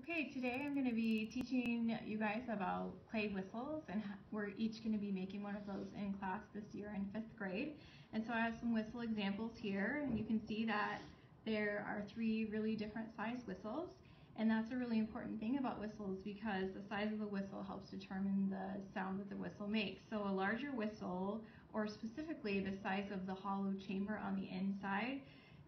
Okay, today I'm going to be teaching you guys about clay whistles, and we're each going to be making one of those in class this year in 5th grade. And so I have some whistle examples here, and you can see that there are 3 really different size whistles. And that's a really important thing about whistles because the size of the whistle helps determine the sound that the whistle makes. So a larger whistle, or specifically the size of the hollow chamber on the inside,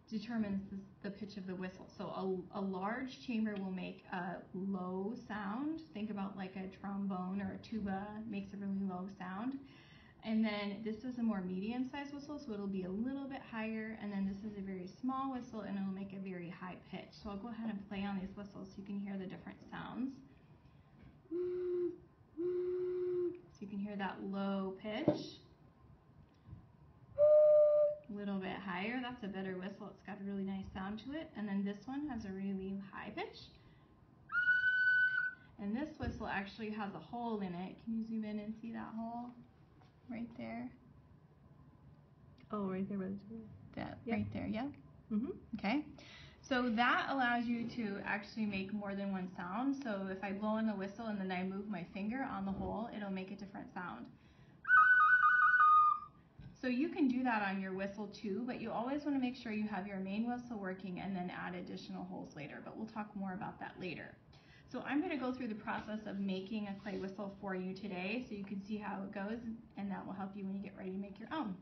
determines the pitch of the whistle. So a large chamber will make a low sound. Think about like a trombone or a tuba makes a really low sound. And then this is a more medium-sized whistle, so it'll be a little bit higher. And then this is a very small whistle, and it'll make a very high pitch. So I'll go ahead and play on these whistles so you can hear the different sounds. So you can hear that low pitch. A little bit higher, that's a better whistle. It's got a really nice sound to it. And then this one has a really high pitch. And this whistle actually has a hole in it. Can you zoom in and see that hole? Right there. Oh, right there. That, yep. Right there, yeah? Okay. So that allows you to actually make more than one sound. So if I blow in the whistle and then I move my finger on the hole, it'll make a different sound. So you can do that on your whistle too, but you always want to make sure you have your main whistle working and then add additional holes later, but we'll talk more about that later. So I'm going to go through the process of making a clay whistle for you today so you can see how it goes, and that will help you when you get ready to make your own.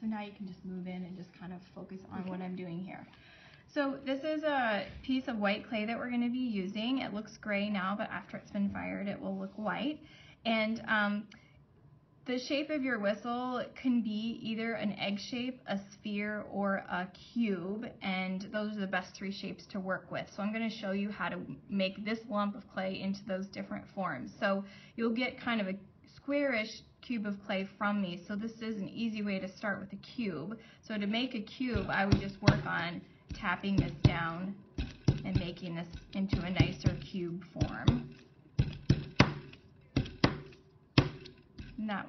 So now you can just move in and just kind of focus on what I'm doing here. So this is a piece of white clay that we're going to be using. It looks gray now, but after it's been fired, it will look white. And the shape of your whistle can be either an egg shape, a sphere, or a cube, and those are the best 3 shapes to work with. So I'm going to show you how to make this lump of clay into those different forms. So you'll get kind of a squarish cube of clay from me. So this is an easy way to start with a cube. So to make a cube, I would just work on tapping this down and making this into a nicer cube form. And that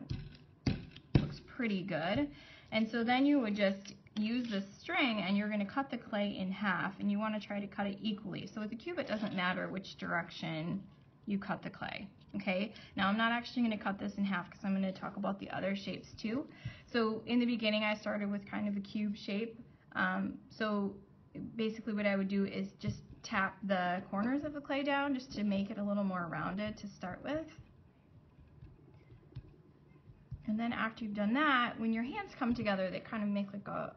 looks pretty good. And so then you would just use this string and you're going to cut the clay in half, and you want to try to cut it equally. So with the cube, it doesn't matter which direction you cut the clay. Okay, now I'm not actually going to cut this in half because I'm going to talk about the other shapes too. So in the beginning I started with kind of a cube shape. So basically what I would do is just tap the corners of the clay down just to make it a little more rounded to start with. And then after you've done that, when your hands come together, they kind of make like a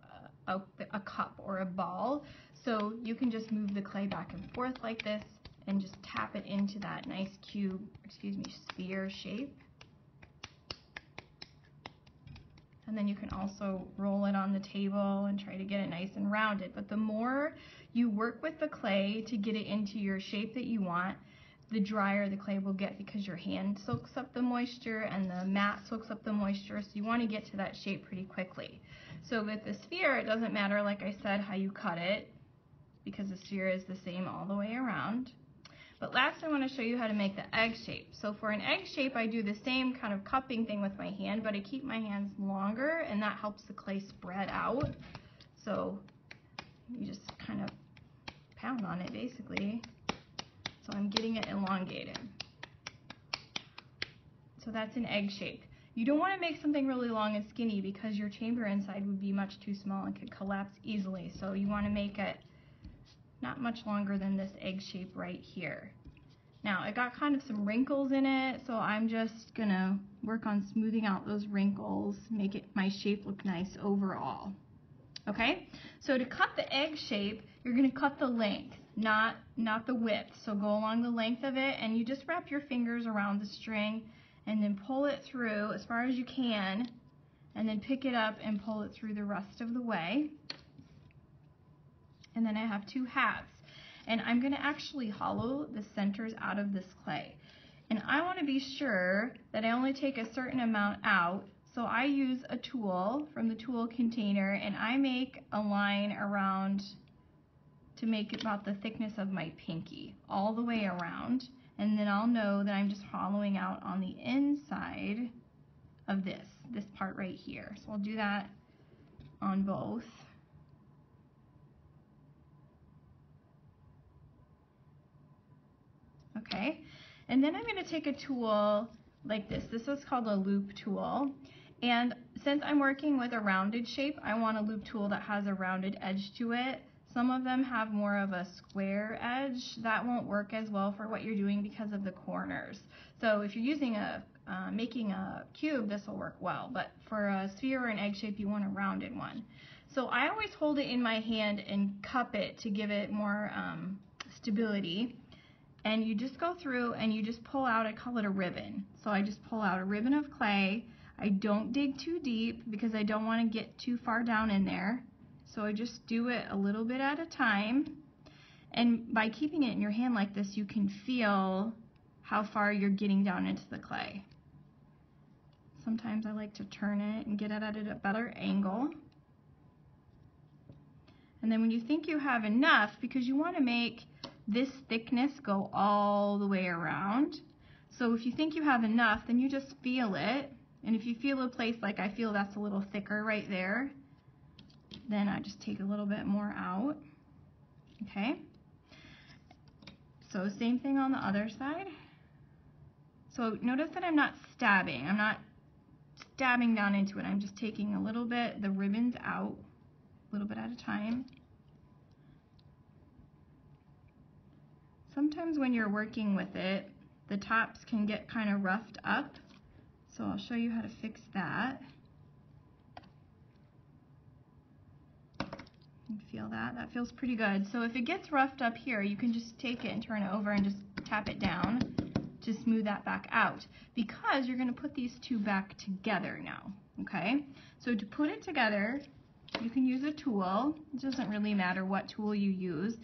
cup or a ball. So you can just move the clay back and forth like this and just tap it into that nice sphere shape. And then you can also roll it on the table and try to get it nice and rounded. But the more you work with the clay to get it into your shape that you want, the drier the clay will get because your hand soaks up the moisture and the mat soaks up the moisture, so you want to get to that shape pretty quickly. So with the sphere, it doesn't matter, like I said, how you cut it because the sphere is the same all the way around. But last I want to show you how to make the egg shape. So for an egg shape, I do the same kind of cupping thing with my hand, but I keep my hands longer, and that helps the clay spread out. So you just kind of pound on it basically. So I'm getting it elongated. So that's an egg shape. You don't want to make something really long and skinny because your chamber inside would be much too small and could collapse easily. So you want to make it not much longer than this egg shape right here. Now it got kind of some wrinkles in it, so I'm just going to work on smoothing out those wrinkles, make it my shape look nice overall. Okay, so to cut the egg shape, you're going to cut the length, not the width. So go along the length of it, and you just wrap your fingers around the string and then pull it through as far as you can, and then pick it up and pull it through the rest of the way. And then I have 2 halves, and I'm going to actually hollow the centers out of this clay. And I want to be sure that I only take a certain amount out. So I use a tool from the tool container, and I make a line around to make it about the thickness of my pinky all the way around, and then I'll know that I'm just hollowing out on the inside of this part right here. So I'll do that on both. okay? And then I'm going to take a tool like this. This is called a loop tool. And since I'm working with a rounded shape, I want a loop tool that has a rounded edge to it. Some of them have more of a square edge. That won't work as well for what you're doing because of the corners. So if you're using making a cube, this will work well. But for a sphere or an egg shape, you want a rounded one. So I always hold it in my hand and cup it to give it more stability. And you just go through and you just pull out, I call it a ribbon. So I just pull out a ribbon of clay. I don't dig too deep because I don't want to get too far down in there. So I just do it a little bit at a time. And by keeping it in your hand like this, you can feel how far you're getting down into the clay. Sometimes I like to turn it and get it at a better angle. And then when you think you have enough, because you want to make this thickness go all the way around. So if you think you have enough, then you just feel it. And if you feel a place like I feel that's a little thicker right there, then I just take a little bit more out. Okay? So same thing on the other side. So notice that I'm not stabbing. I'm not stabbing down into it. I'm just taking a little bit, the ribbons out, a little bit at a time. Sometimes when you're working with it, the tops can get kind of roughed up. So I'll show you how to fix that. You can feel that. That feels pretty good. So if it gets roughed up here, you can just take it and turn it over and just tap it down to smooth that back out, because you're going to put these two back together now. Okay? So to put it together, you can use a tool. It doesn't really matter what tool you use.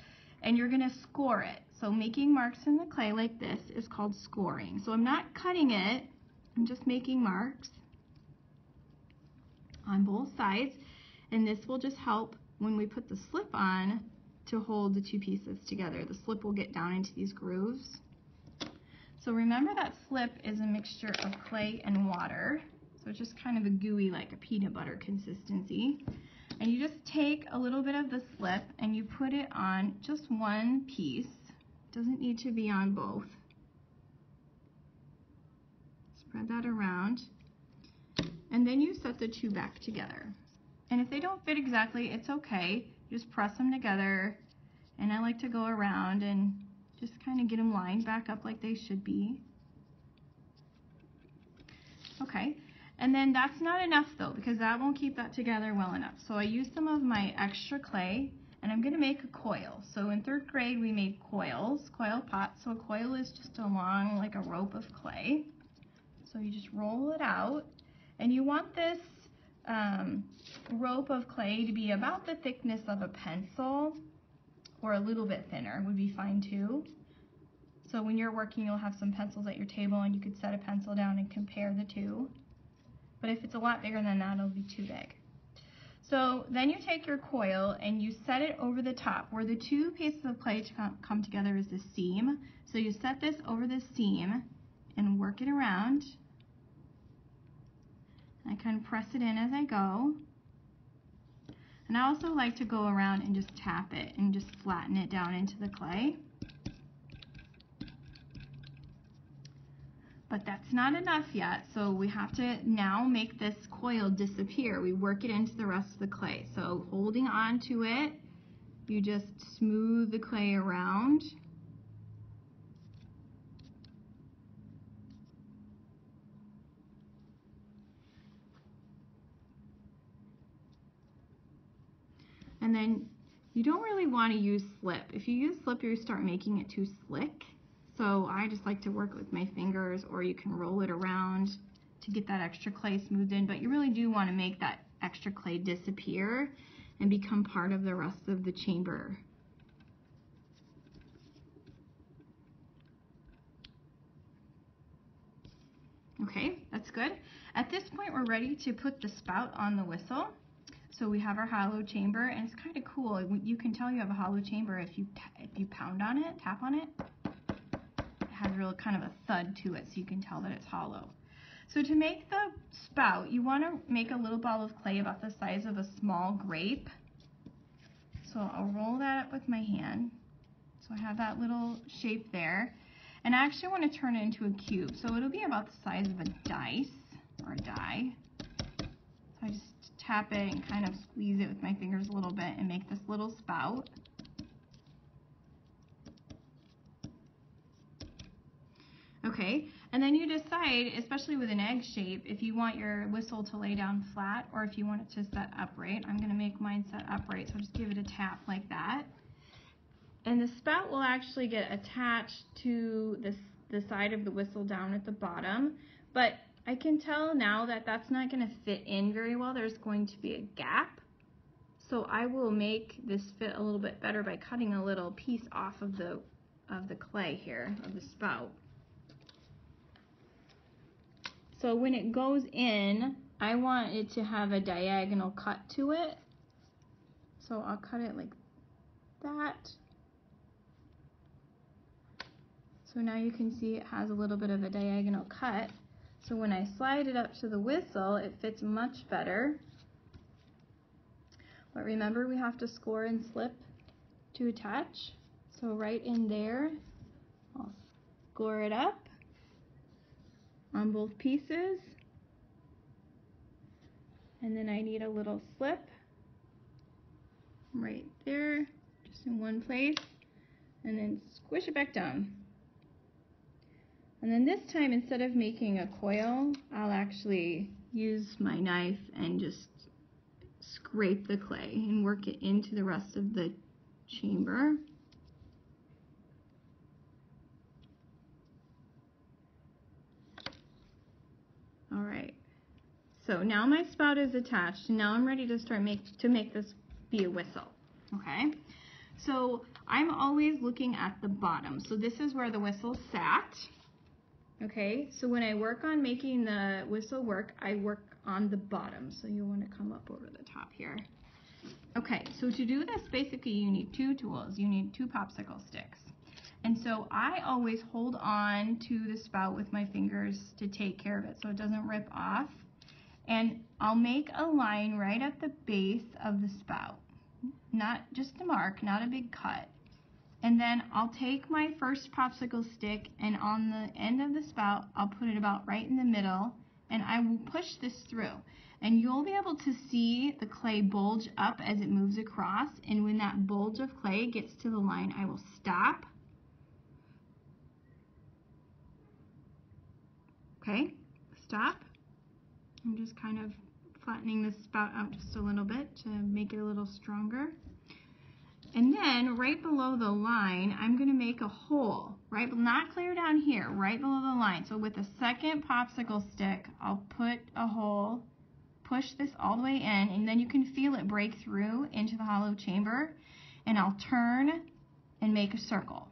And you're going to score it. So making marks in the clay like this is called scoring. So I'm not cutting it. I'm just making marks on both sides. And this will just help when we put the slip on to hold the two pieces together. The slip will get down into these grooves. So remember that slip is a mixture of clay and water. So it's just kind of a gooey, like a peanut butter consistency. And you just take a little bit of the slip and you put it on just one piece. It doesn't need to be on both. Spread that around. And then you set the two back together. And if they don't fit exactly, it's okay. Just press them together. And I like to go around and just kind of get them lined back up like they should be. Okay. And then that's not enough though, because that won't keep that together well enough. So I use some of my extra clay, and I'm going to make a coil. So in 3rd grade we made coils, coil pots. So a coil is just a long, like a rope of clay. So you just roll it out, and you want this rope of clay to be about the thickness of a pencil, or a little bit thinner would be fine too. So when you're working, you'll have some pencils at your table, and you could set a pencil down and compare the two. But if it's a lot bigger than that, it'll be too big. So then you take your coil and you set it over the top. Where the two pieces of clay come together is the seam. So you set this over the seam and work it around. I kind of press it in as I go. And I also like to go around and just tap it and just flatten it down into the clay. But that's not enough yet, so we have to now make this coil disappear. We work it into the rest of the clay. So holding on to it, you just smooth the clay around. And then you don't really want to use slip. If you use slip, you start making it too slick. So I just like to work with my fingers, or you can roll it around to get that extra clay smoothed in. But you really do want to make that extra clay disappear and become part of the rest of the chamber. Okay, that's good. At this point, we're ready to put the spout on the whistle. So we have our hollow chamber, and it's kind of cool. You can tell you have a hollow chamber if you pound on it, tap on it. It has a real kind of a thud to it, so you can tell that it's hollow. So to make the spout, you want to make a little ball of clay about the size of a small grape. So I'll roll that up with my hand. So I have that little shape there. And I actually want to turn it into a cube. So it'll be about the size of a dice or a die. So I just tap it and kind of squeeze it with my fingers a little bit and make this little spout. Okay, and then you decide, especially with an egg shape, if you want your whistle to lay down flat or if you want it to set upright. I'm going to make mine set upright, so I'll just give it a tap like that. And the spout will actually get attached to the side of the whistle down at the bottom, but I can tell now that that's not going to fit in very well. There's going to be a gap. So I will make this fit a little bit better by cutting a little piece off of the clay here, of the spout. So when it goes in, I want it to have a diagonal cut to it. So I'll cut it like that. So now you can see it has a little bit of a diagonal cut. So when I slide it up to the whistle, it fits much better. But remember, we have to score and slip to attach. So right in there, I'll score it up on both pieces, and then I need a little slip right there, just in one place, and then squish it back down. And then this time, instead of making a coil, I'll actually use my knife and just scrape the clay and work it into the rest of the chamber. All right, so now my spout is attached, and now I'm ready to start to make this be a whistle. Okay, so I'm always looking at the bottom. So this is where the whistle sat. Okay, so when I work on making the whistle work, I work on the bottom. So you want to come up over the top here. Okay, so to do this, basically you need two tools. You need two popsicle sticks. And so I always hold on to the spout with my fingers to take care of it so it doesn't rip off. And I'll make a line right at the base of the spout. Not just a mark, not a big cut. And then I'll take my first popsicle stick, and on the end of the spout, I'll put it about right in the middle, and I will push this through. And you'll be able to see the clay bulge up as it moves across, and when that bulge of clay gets to the line, I will stop. Okay, stop. I'm just kind of flattening the spout out just a little bit to make it a little stronger. And then right below the line, I'm going to make a hole, right, not clear down here, right below the line. So with the second popsicle stick, I'll put a hole, push this all the way in, and then you can feel it break through into the hollow chamber. And I'll turn and make a circle,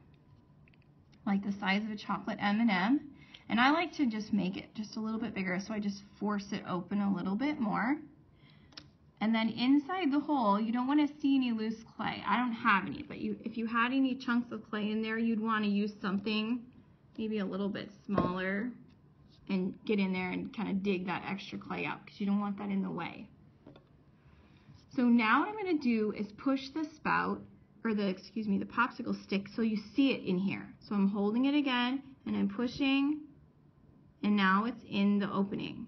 like the size of a chocolate M&M. And I like to just make it just a little bit bigger, so I just force it open a little bit more. And then inside the hole, you don't want to see any loose clay. I don't have any, but if you had any chunks of clay in there, you'd want to use something maybe a little bit smaller and get in there and kind of dig that extra clay out because you don't want that in the way. So now what I'm going to do is push the spout, or the popsicle stick, so you see it in here. So I'm holding it again, and I'm pushing, and now it's in the opening.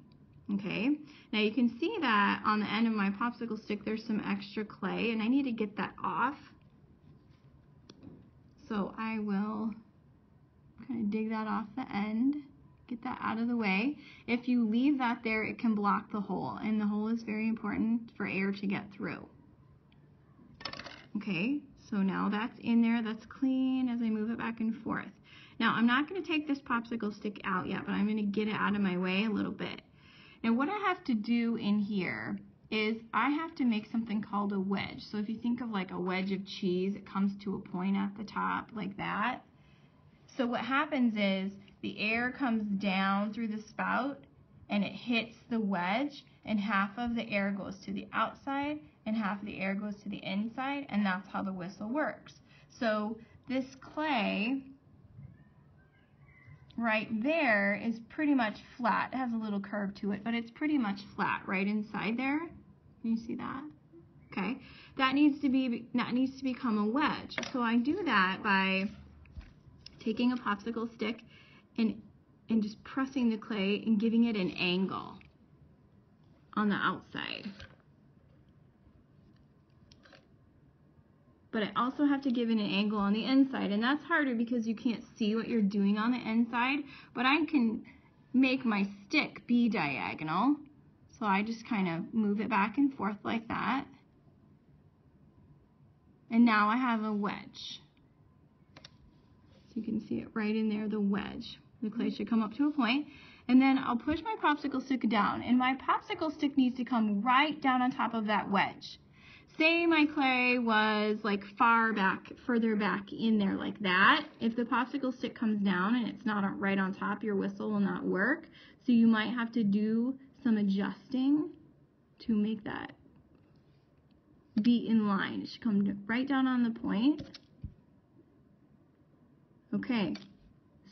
Okay, now you can see that on the end of my popsicle stick there's some extra clay, and I need to get that off. So I will kind of dig that off the end, get that out of the way. If you leave that there, it can block the hole, and the hole is very important for air to get through. Okay, so now that's in there, that's clean as I move it back and forth. Now I'm not going to take this popsicle stick out yet, but I'm going to get it out of my way a little bit. Now what I have to do in here is I have to make something called a wedge. So if you think of like a wedge of cheese, it comes to a point at the top like that. So what happens is the air comes down through the spout and it hits the wedge, and half of the air goes to the outside and half of the air goes to the inside, and that's how the whistle works. So this clay right there is pretty much flat. It has a little curve to it, but it's pretty much flat right inside there. Can you see that? Okay, that needs to become a wedge. So I do that by taking a popsicle stick and just pressing the clay and giving it an angle on the outside. But I also have to give it an angle on the inside, and that's harder because you can't see what you're doing on the inside, but I can make my stick be diagonal. So I just kind of move it back and forth like that. And now I have a wedge. So you can see it right in there, the wedge. The clay should come up to a point. And then I'll push my popsicle stick down, and my popsicle stick needs to come right down on top of that wedge. Say my clay was like further back in there like that. If the popsicle stick comes down and it's not right on top, your whistle will not work. So you might have to do some adjusting to make that be in line. It should come right down on the point. Okay,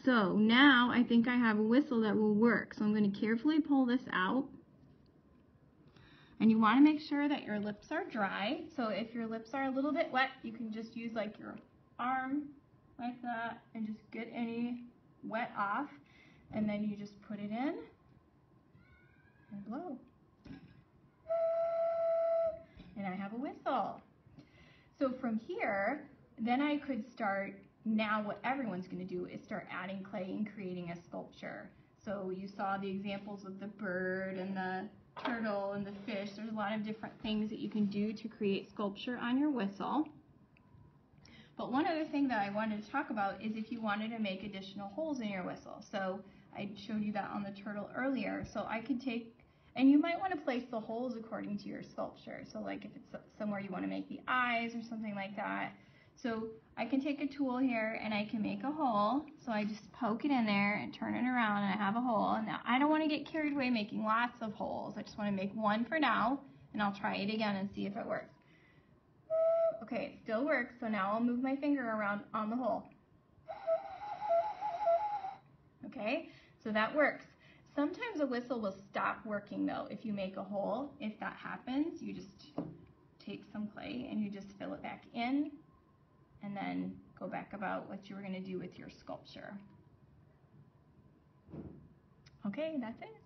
so now I think I have a whistle that will work. So I'm going to carefully pull this out. And you want to make sure that your lips are dry. So if your lips are a little bit wet, you can just use like your arm like that and just get any wet off. And then you just put it in and blow. And I have a whistle. So from here, then I could start, now what everyone's going to do is start adding clay and creating a sculpture. So you saw the examples of the bird and the turtle and the fish. There's a lot of different things that you can do to create sculpture on your whistle. But one other thing that I wanted to talk about is if you wanted to make additional holes in your whistle. So I showed you that on the turtle earlier. So I could take, and you might want to place the holes according to your sculpture. So like if it's somewhere you want to make the eyes or something like that. So I can take a tool here and I can make a hole. So I just poke it in there and turn it around and I have a hole. And now I don't want to get carried away making lots of holes. I just want to make one for now, and I'll try it again and see if it works. Okay, it still works. So now I'll move my finger around on the hole. Okay, so that works. Sometimes a whistle will stop working though if you make a hole. If that happens, you just take some clay and you just fill it back in, and then go back about what you were going to do with your sculpture. Okay, that's it.